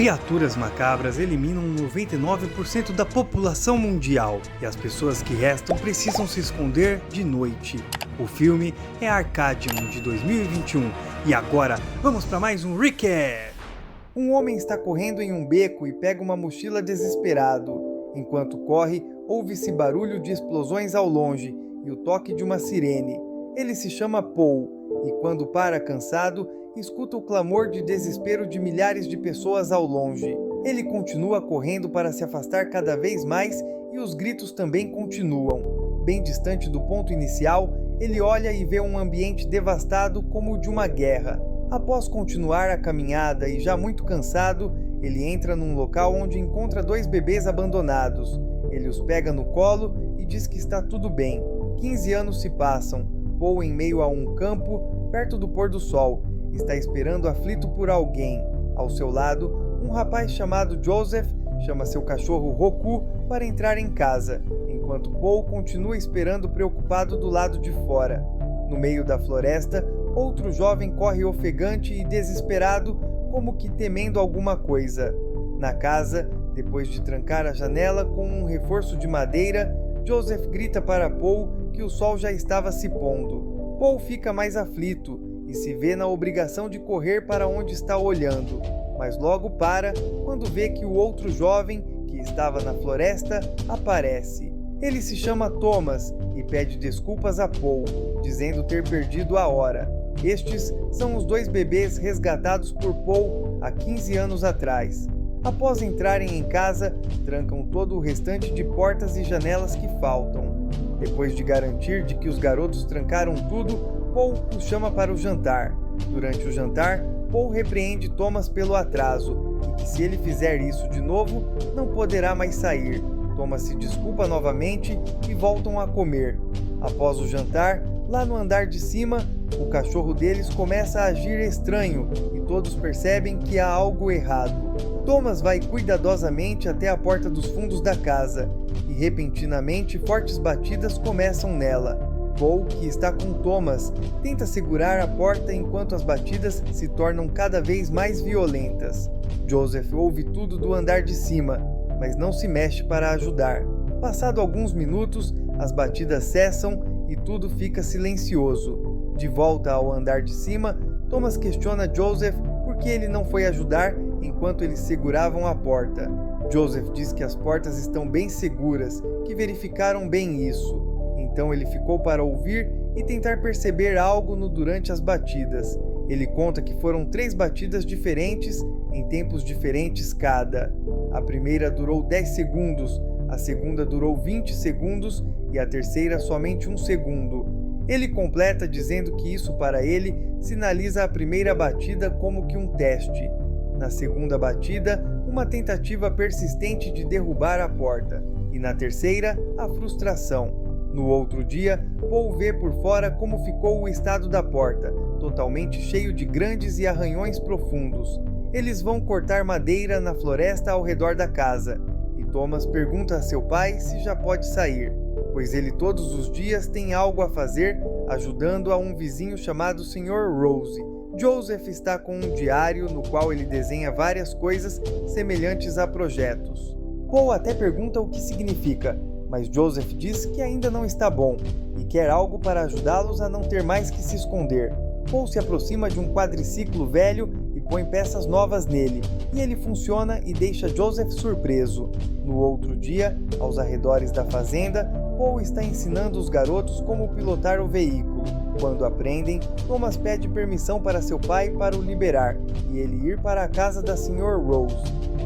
Criaturas macabras eliminam 99% da população mundial e as pessoas que restam precisam se esconder de noite. O filme é Arcadium, de 2021, e agora vamos para mais um recap! Um homem está correndo em um beco e pega uma mochila desesperado. Enquanto corre, ouve-se barulho de explosões ao longe e o toque de uma sirene. Ele se chama Paul e, quando para cansado, escuta o clamor de desespero de milhares de pessoas ao longe. Ele continua correndo para se afastar cada vez mais e os gritos também continuam. Bem distante do ponto inicial, ele olha e vê um ambiente devastado como o de uma guerra. Após continuar a caminhada e já muito cansado, ele entra num local onde encontra 2 bebês abandonados. Ele os pega no colo e diz que está tudo bem. 15 anos se passam. Paul, em meio a um campo, perto do pôr do sol, está esperando aflito por alguém. Ao seu lado, um rapaz chamado Joseph chama seu cachorro Roku para entrar em casa, enquanto Paul continua esperando preocupado do lado de fora. No meio da floresta, outro jovem corre ofegante e desesperado, como que temendo alguma coisa. Na casa, depois de trancar a janela com um reforço de madeira, Joseph grita para Paul que o sol já estava se pondo. Paul fica mais aflito e se vê na obrigação de correr para onde está olhando, mas logo para quando vê que o outro jovem, que estava na floresta, aparece. Ele se chama Thomas e pede desculpas a Paul, dizendo ter perdido a hora. Estes são os 2 bebês resgatados por Paul há 15 anos atrás. Após entrarem em casa, trancam todo o restante de portas e janelas que faltam. Depois de garantir de que os garotos trancaram tudo, Paul os chama para o jantar. Durante o jantar, Paul repreende Thomas pelo atraso e que se ele fizer isso de novo, não poderá mais sair. Thomas se desculpa novamente e voltam a comer. Após o jantar, lá no andar de cima, o cachorro deles começa a agir estranho e todos percebem que há algo errado. Thomas vai cuidadosamente até a porta dos fundos da casa e repentinamente fortes batidas começam nela. Paul, que está com Thomas, tenta segurar a porta enquanto as batidas se tornam cada vez mais violentas. Joseph ouve tudo do andar de cima, mas não se mexe para ajudar. Passado alguns minutos, as batidas cessam e tudo fica silencioso. De volta ao andar de cima, Thomas questiona Joseph por que ele não foi ajudar enquanto eles seguravam a porta. Joseph diz que as portas estão bem seguras, que verificaram bem isso. Então ele ficou para ouvir e tentar perceber algo durante as batidas. Ele conta que foram 3 batidas diferentes, em tempos diferentes cada. A primeira durou 10 segundos, a segunda durou 20 segundos e a terceira somente 1 segundo. Ele completa dizendo que isso para ele sinaliza a primeira batida como que um teste. Na segunda batida, uma tentativa persistente de derrubar a porta. E na terceira, a frustração. No outro dia, Paul vê por fora como ficou o estado da porta, totalmente cheio de grandes e arranhões profundos. Eles vão cortar madeira na floresta ao redor da casa, e Thomas pergunta a seu pai se já pode sair, pois ele todos os dias tem algo a fazer, ajudando a um vizinho chamado Sr. Rose. Joseph está com um diário no qual ele desenha várias coisas semelhantes a projetos. Paul até pergunta o que significa, mas Joseph diz que ainda não está bom e quer algo para ajudá-los a não ter mais que se esconder. Paul se aproxima de um quadriciclo velho e põe peças novas nele, e ele funciona e deixa Joseph surpreso. No outro dia, aos arredores da fazenda, Paul está ensinando os garotos como pilotar o veículo. Quando aprendem, Thomas pede permissão para seu pai para o liberar e ele ir para a casa da Sr. Rose,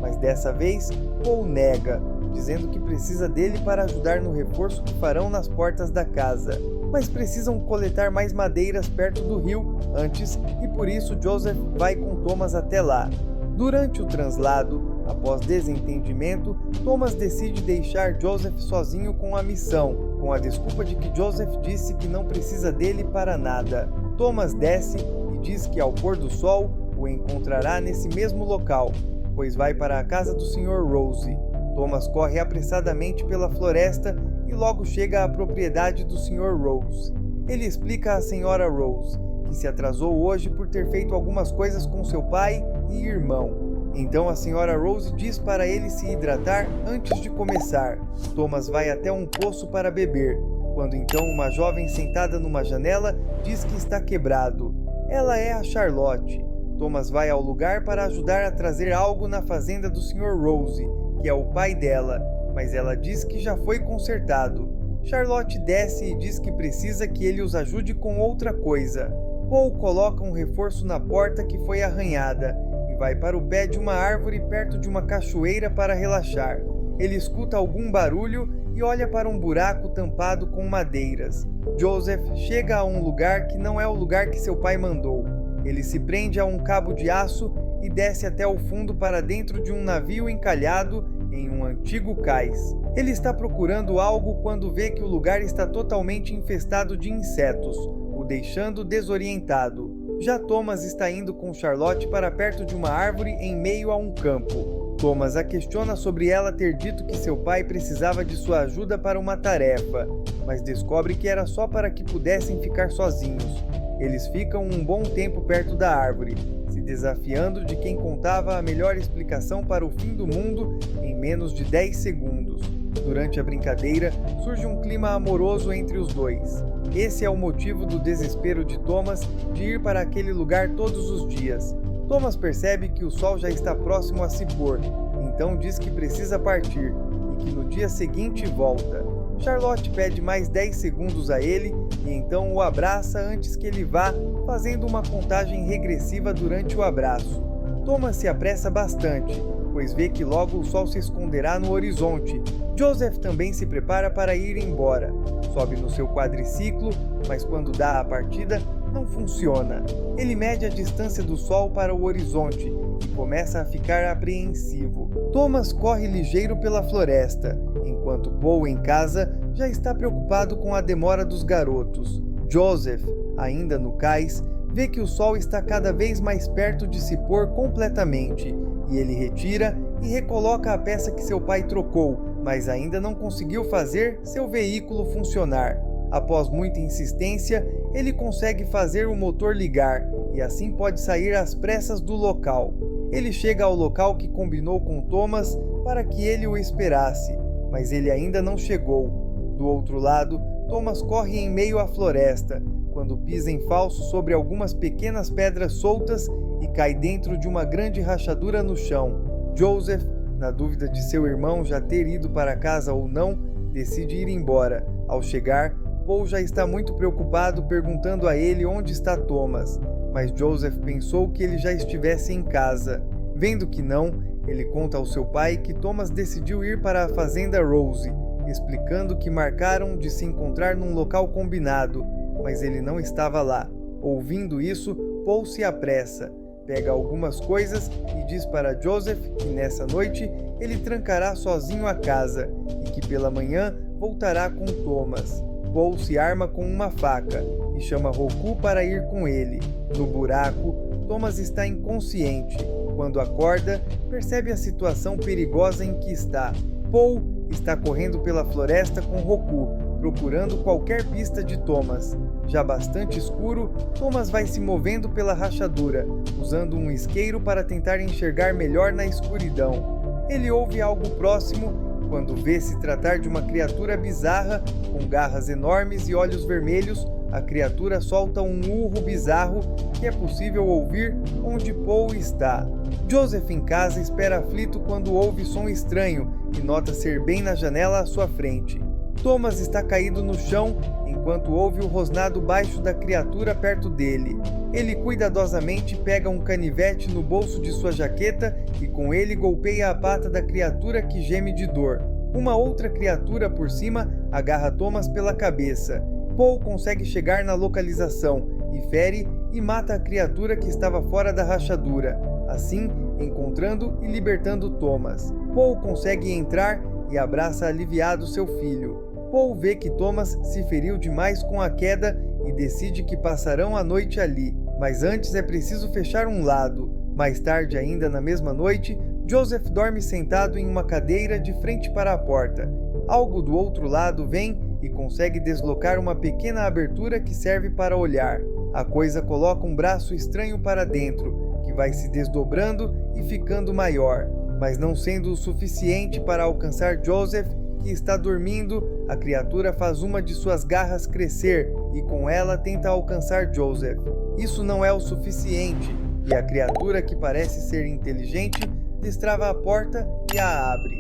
mas dessa vez Paul nega, dizendo que precisa dele para ajudar no reforço que farão nas portas da casa. Mas precisam coletar mais madeiras perto do rio antes e por isso Joseph vai com Thomas até lá. Durante o translado, após desentendimento, Thomas decide deixar Joseph sozinho com a missão, com a desculpa de que Joseph disse que não precisa dele para nada. Thomas desce e diz que ao pôr do sol o encontrará nesse mesmo local, pois vai para a casa do Sr. Rose. Thomas corre apressadamente pela floresta e logo chega à propriedade do Sr. Rose. Ele explica à Sra. Rose que se atrasou hoje por ter feito algumas coisas com seu pai e irmão. Então a senhora Rose diz para ele se hidratar antes de começar. Thomas vai até um poço para beber, quando então uma jovem sentada numa janela diz que está quebrado. Ela é a Charlotte. Thomas vai ao lugar para ajudar a trazer algo na fazenda do Sr. Rose, que é o pai dela, mas ela diz que já foi consertado. Charlotte desce e diz que precisa que ele os ajude com outra coisa. Paul coloca um reforço na porta que foi arranhada e vai para o pé de uma árvore perto de uma cachoeira para relaxar. Ele escuta algum barulho e olha para um buraco tampado com madeiras. Joseph chega a um lugar que não é o lugar que seu pai mandou. Ele se prende a um cabo de aço e desce até o fundo para dentro de um navio encalhado em um antigo cais. Ele está procurando algo quando vê que o lugar está totalmente infestado de insetos, o deixando desorientado. Já Thomas está indo com Charlotte para perto de uma árvore em meio a um campo. Thomas a questiona sobre ela ter dito que seu pai precisava de sua ajuda para uma tarefa, mas descobre que era só para que pudessem ficar sozinhos. Eles ficam um bom tempo perto da árvore, se desafiando de quem contava a melhor explicação para o fim do mundo em menos de 10 segundos. Durante a brincadeira, surge um clima amoroso entre os dois. Esse é o motivo do desespero de Thomas de ir para aquele lugar todos os dias. Thomas percebe que o sol já está próximo a se pôr, então diz que precisa partir e que no dia seguinte volta. Charlotte pede mais 10 segundos a ele e então o abraça antes que ele vá, fazendo uma contagem regressiva durante o abraço. Thomas se apressa bastante, pois vê que logo o sol se esconderá no horizonte. Joseph também se prepara para ir embora. Sobe no seu quadriciclo, mas quando dá a partida, não funciona. Ele mede a distância do sol para o horizonte e começa a ficar apreensivo. Thomas corre ligeiro pela floresta, enquanto Paul em casa já está preocupado com a demora dos garotos. Joseph, ainda no cais, vê que o sol está cada vez mais perto de se pôr completamente, e ele retira e recoloca a peça que seu pai trocou, mas ainda não conseguiu fazer seu veículo funcionar. Após muita insistência, ele consegue fazer o motor ligar e assim pode sair às pressas do local. Ele chega ao local que combinou com Thomas para que ele o esperasse, mas ele ainda não chegou. Do outro lado, Thomas corre em meio à floresta, quando pisa em falso sobre algumas pequenas pedras soltas e cai dentro de uma grande rachadura no chão. Joseph, na dúvida de seu irmão já ter ido para casa ou não, decide ir embora. Ao chegar, Paul já está muito preocupado perguntando a ele onde está Thomas, mas Joseph pensou que ele já estivesse em casa. Vendo que não, ele conta ao seu pai que Thomas decidiu ir para a fazenda Rose, explicando que marcaram de se encontrar num local combinado, mas ele não estava lá. Ouvindo isso, Paul se apressa, pega algumas coisas e diz para Joseph que nessa noite ele trancará sozinho a casa e que pela manhã voltará com Thomas. Paul se arma com uma faca e chama Roku para ir com ele. No buraco, Thomas está inconsciente. Quando acorda, percebe a situação perigosa em que está. Paul está correndo pela floresta com Roku, procurando qualquer pista de Thomas. Já bastante escuro, Thomas vai se movendo pela rachadura, usando um isqueiro para tentar enxergar melhor na escuridão. Ele ouve algo próximo quando vê se tratar de uma criatura bizarra, com garras enormes e olhos vermelhos. A criatura solta um urro bizarro que é possível ouvir onde Paul está. Joseph em casa espera aflito quando ouve som estranho e nota ser bem na janela à sua frente. Thomas está caído no chão enquanto ouve o rosnado baixo da criatura perto dele. Ele cuidadosamente pega um canivete no bolso de sua jaqueta e com ele golpeia a pata da criatura que geme de dor. Uma outra criatura por cima agarra Thomas pela cabeça. Paul consegue chegar na localização e fere e mata a criatura que estava fora da rachadura, assim encontrando e libertando Thomas. Paul consegue entrar e abraça aliviado seu filho. Paul vê que Thomas se feriu demais com a queda e decide que passarão a noite ali, mas antes é preciso fechar um lado. Mais tarde ainda na mesma noite, Joseph dorme sentado em uma cadeira de frente para a porta. Algo do outro lado vem e consegue deslocar uma pequena abertura que serve para olhar. A coisa coloca um braço estranho para dentro, que vai se desdobrando e ficando maior, mas não sendo o suficiente para alcançar Joseph, que está dormindo. A criatura faz uma de suas garras crescer e com ela tenta alcançar Joseph. Isso não é o suficiente e a criatura, que parece ser inteligente, destrava a porta e a abre.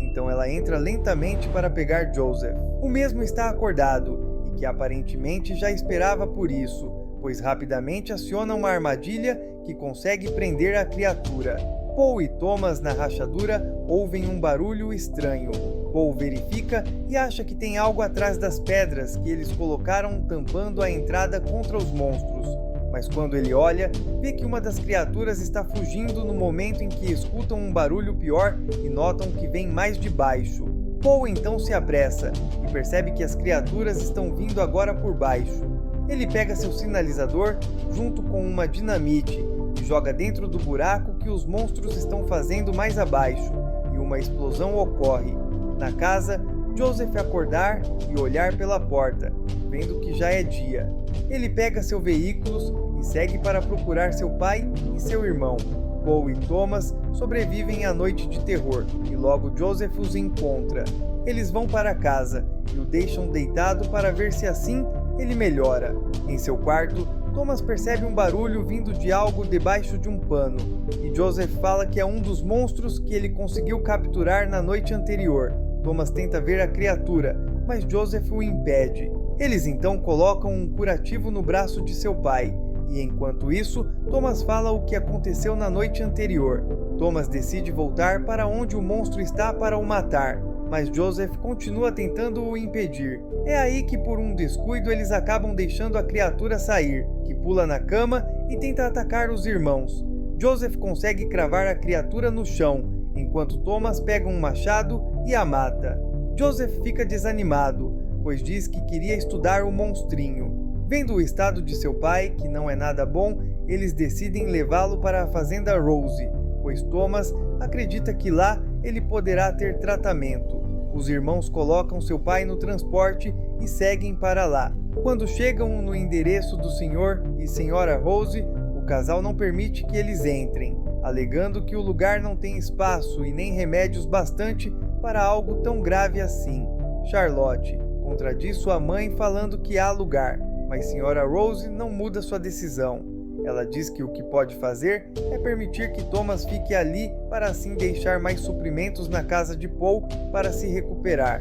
Então ela entra lentamente para pegar Joseph. O mesmo está acordado e que aparentemente já esperava por isso, pois rapidamente aciona uma armadilha que consegue prender a criatura. Paul e Thomas, na rachadura, ouvem um barulho estranho. Paul verifica e acha que tem algo atrás das pedras que eles colocaram tampando a entrada contra os monstros. Mas quando ele olha, vê que uma das criaturas está fugindo no momento em que escutam um barulho pior e notam que vem mais de baixo. Paul então se apressa e percebe que as criaturas estão vindo agora por baixo. Ele pega seu sinalizador junto com uma dinamite e joga dentro do buraco que os monstros estão fazendo mais abaixo, e uma explosão ocorre. Na casa, Joseph acordar e olhar pela porta, vendo que já é dia. Ele pega seus veículos e segue para procurar seu pai e seu irmão. Paul e Thomas sobrevivem à noite de terror e logo Joseph os encontra. Eles vão para casa e o deixam deitado para ver se assim ele melhora. Em seu quarto, Thomas percebe um barulho vindo de algo debaixo de um pano, e Joseph fala que é um dos monstros que ele conseguiu capturar na noite anterior. Thomas tenta ver a criatura, mas Joseph o impede. Eles então colocam um curativo no braço de seu pai, e enquanto isso, Thomas fala o que aconteceu na noite anterior. Thomas decide voltar para onde o monstro está para o matar, mas Joseph continua tentando o impedir. É aí que, por um descuido, eles acabam deixando a criatura sair, que pula na cama e tenta atacar os irmãos. Joseph consegue cravar a criatura no chão, enquanto Thomas pega um machado e a mata. Joseph fica desanimado, pois diz que queria estudar o monstrinho. Vendo o estado de seu pai, que não é nada bom, eles decidem levá-lo para a fazenda Rose, pois Thomas acredita que lá ele poderá ter tratamento. Os irmãos colocam seu pai no transporte e seguem para lá. Quando chegam no endereço do Sr. e Sra. Rose, o casal não permite que eles entrem, alegando que o lugar não tem espaço e nem remédios bastante para algo tão grave assim. Charlotte contradiz sua mãe falando que há lugar, mas Sra. Rose não muda sua decisão. Ela diz que o que pode fazer é permitir que Thomas fique ali para assim deixar mais suprimentos na casa de Paul para se recuperar.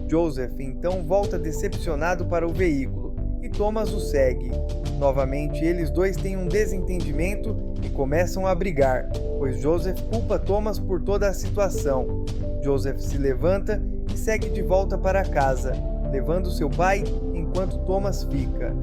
Joseph então volta decepcionado para o veículo e Thomas o segue. Novamente eles dois têm um desentendimento e começam a brigar, pois Joseph culpa Thomas por toda a situação. Joseph se levanta e segue de volta para casa, levando seu pai enquanto Thomas fica.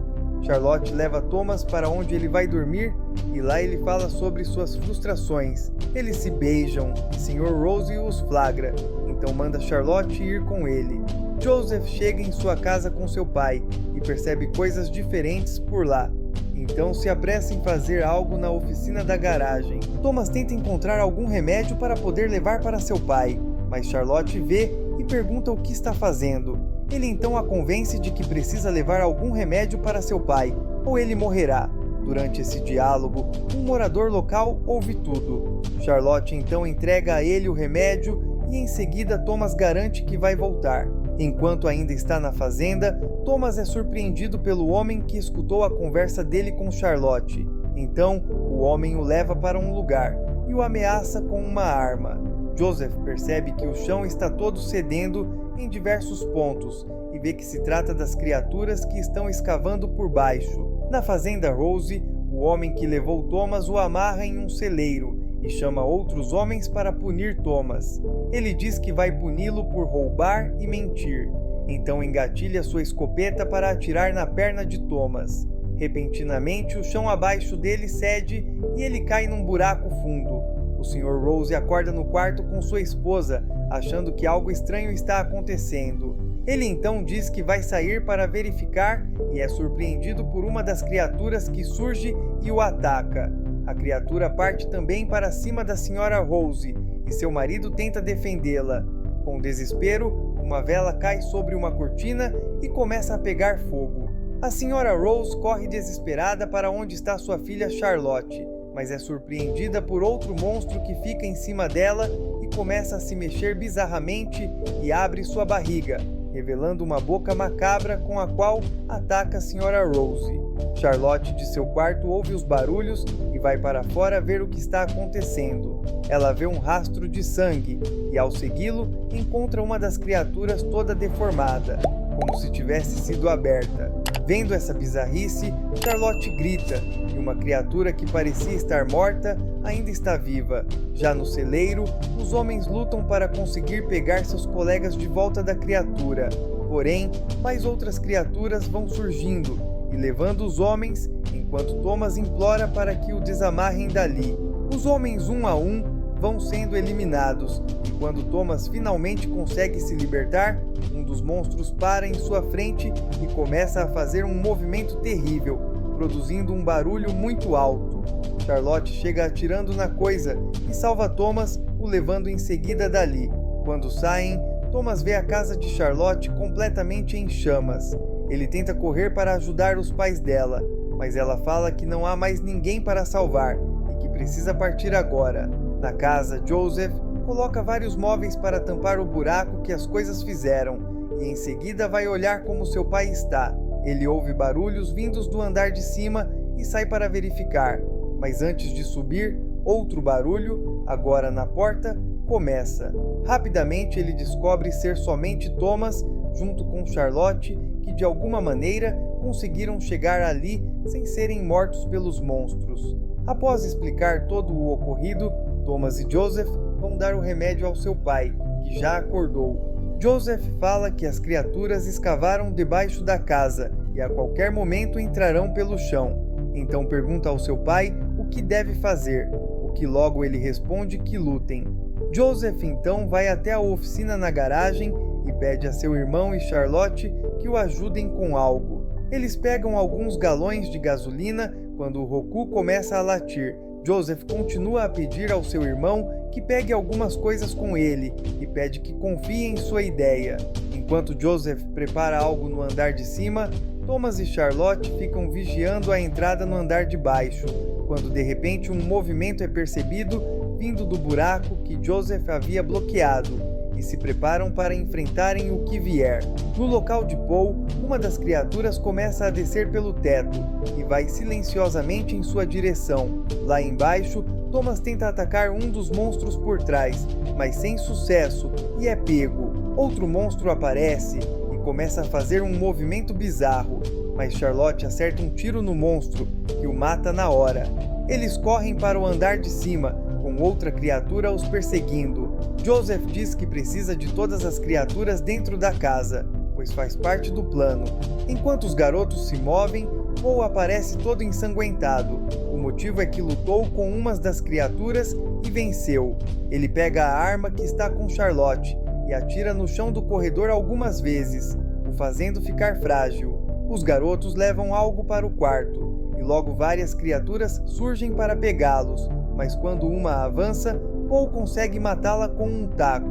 Charlotte leva Thomas para onde ele vai dormir e lá ele fala sobre suas frustrações. Eles se beijam e Sr. Rose os flagra, então manda Charlotte ir com ele. Joseph chega em sua casa com seu pai e percebe coisas diferentes por lá. Então se apressa em fazer algo na oficina da garagem. Thomas tenta encontrar algum remédio para poder levar para seu pai, mas Charlotte vê e pergunta o que está fazendo. Ele então a convence de que precisa levar algum remédio para seu pai, ou ele morrerá. Durante esse diálogo, um morador local ouve tudo. Charlotte então entrega a ele o remédio e em seguida Thomas garante que vai voltar. Enquanto ainda está na fazenda, Thomas é surpreendido pelo homem que escutou a conversa dele com Charlotte. Então, o homem o leva para um lugar e o ameaça com uma arma. Joseph percebe que o chão está todo cedendo em diversos pontos e vê que se trata das criaturas que estão escavando por baixo. Na fazenda Rose, o homem que levou Thomas o amarra em um celeiro e chama outros homens para punir Thomas. Ele diz que vai puni-lo por roubar e mentir. Então engatilha sua escopeta para atirar na perna de Thomas. Repentinamente, o chão abaixo dele cede e ele cai num buraco fundo. O Sr. Rose acorda no quarto com sua esposa, achando que algo estranho está acontecendo. Ele então diz que vai sair para verificar e é surpreendido por uma das criaturas que surge e o ataca. A criatura parte também para cima da Sra. Rose e seu marido tenta defendê-la. Com desespero, uma vela cai sobre uma cortina e começa a pegar fogo. A Sra. Rose corre desesperada para onde está sua filha Charlotte, mas é surpreendida por outro monstro que fica em cima dela e começa a se mexer bizarramente e abre sua barriga, revelando uma boca macabra com a qual ataca a Sra. Rose. Charlotte de seu quarto ouve os barulhos e vai para fora ver o que está acontecendo. Ela vê um rastro de sangue e, ao segui-lo, encontra uma das criaturas toda deformada, como se tivesse sido aberta. Vendo essa bizarrice, Charlotte grita e uma criatura que parecia estar morta ainda está viva. Já no celeiro, os homens lutam para conseguir pegar seus colegas de volta da criatura. Porém, mais outras criaturas vão surgindo e levando os homens, enquanto Thomas implora para que o desamarrem dali. Os homens, um a um, vão sendo eliminados, e quando Thomas finalmente consegue se libertar, um dos monstros para em sua frente e começa a fazer um movimento terrível, produzindo um barulho muito alto. Charlotte chega atirando na coisa e salva Thomas, o levando em seguida dali. Quando saem, Thomas vê a casa de Charlotte completamente em chamas. Ele tenta correr para ajudar os pais dela, mas ela fala que não há mais ninguém para salvar e que precisa partir agora. Na casa, Joseph coloca vários móveis para tampar o buraco que as coisas fizeram e em seguida vai olhar como seu pai está. Ele ouve barulhos vindos do andar de cima e sai para verificar, mas antes de subir, outro barulho, agora na porta, começa. Rapidamente ele descobre ser somente Thomas, junto com Charlotte, que de alguma maneira conseguiram chegar ali sem serem mortos pelos monstros. Após explicar todo o ocorrido, Thomas e Joseph vão dar o remédio ao seu pai, que já acordou. Joseph fala que as criaturas escavaram debaixo da casa e a qualquer momento entrarão pelo chão. Então pergunta ao seu pai o que deve fazer, o que logo ele responde que lutem. Joseph então vai até a oficina na garagem e pede a seu irmão e Charlotte que o ajudem com algo. Eles pegam alguns galões de gasolina quando o Roku começa a latir. Joseph continua a pedir ao seu irmão que pegue algumas coisas com ele e pede que confie em sua ideia. Enquanto Joseph prepara algo no andar de cima, Thomas e Charlotte ficam vigiando a entrada no andar de baixo, quando de repente um movimento é percebido vindo do buraco que Joseph havia bloqueado, e se preparam para enfrentarem o que vier. No local de Paul, uma das criaturas começa a descer pelo teto e vai silenciosamente em sua direção. Lá embaixo, Thomas tenta atacar um dos monstros por trás, mas sem sucesso, e é pego. Outro monstro aparece e começa a fazer um movimento bizarro, mas Charlotte acerta um tiro no monstro, que o mata na hora. Eles correm para o andar de cima, com outra criatura os perseguindo. Joseph diz que precisa de todas as criaturas dentro da casa, pois faz parte do plano. Enquanto os garotos se movem, Paul aparece todo ensanguentado. O motivo é que lutou com uma das criaturas e venceu. Ele pega a arma que está com Charlotte e atira no chão do corredor algumas vezes, o fazendo ficar frágil. Os garotos levam algo para o quarto, e logo várias criaturas surgem para pegá-los, mas quando uma avança, Paul consegue matá-la com um taco.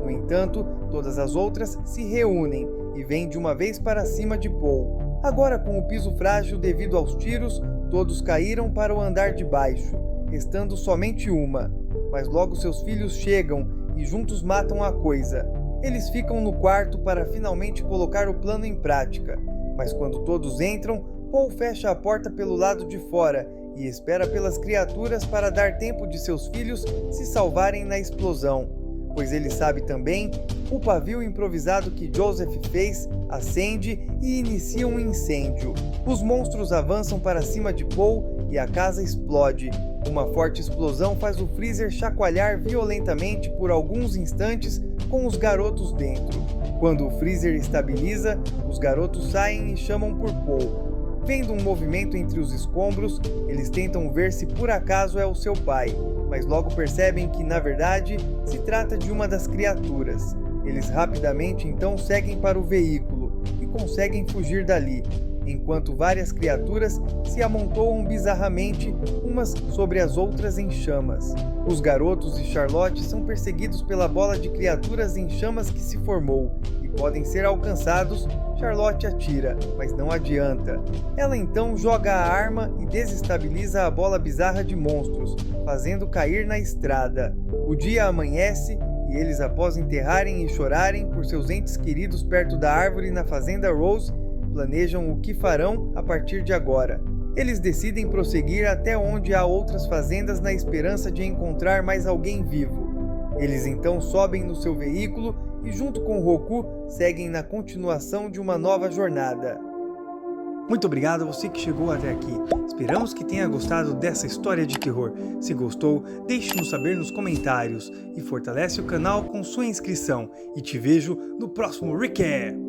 No entanto, todas as outras se reúnem e vêm de uma vez para cima de Paul. Agora, com o piso frágil devido aos tiros, todos caíram para o andar de baixo, restando somente uma. Mas logo seus filhos chegam e juntos matam a coisa. Eles ficam no quarto para finalmente colocar o plano em prática, mas quando todos entram, Paul fecha a porta pelo lado de fora e espera pelas criaturas para dar tempo de seus filhos se salvarem na explosão, pois ele sabe também o pavio improvisado que Joseph fez acende e inicia um incêndio. Os monstros avançam para cima de Paul e a casa explode. Uma forte explosão faz o freezer chacoalhar violentamente por alguns instantes com os garotos dentro. Quando o freezer estabiliza, os garotos saem e chamam por Paul. Vendo um movimento entre os escombros, eles tentam ver se por acaso é o seu pai, mas logo percebem que, na verdade, se trata de uma das criaturas. Eles rapidamente então seguem para o veículo e conseguem fugir dali. enquanto várias criaturas se amontoam bizarramente umas sobre as outras em chamas. Os garotos e Charlotte são perseguidos pela bola de criaturas em chamas que se formou e podem ser alcançados. Charlotte atira, mas não adianta. Ela então joga a arma e desestabiliza a bola bizarra de monstros, fazendo cair na estrada. O dia amanhece e eles, após enterrarem e chorarem por seus entes queridos perto da árvore na fazenda Rose, planejam o que farão a partir de agora. Eles decidem prosseguir até onde há outras fazendas na esperança de encontrar mais alguém vivo. Eles então sobem no seu veículo e, junto com Roku, seguem na continuação de uma nova jornada. Muito obrigado a você que chegou até aqui. Esperamos que tenha gostado dessa história de terror. Se gostou, deixe-nos saber nos comentários e fortalece o canal com sua inscrição. E te vejo no próximo recap!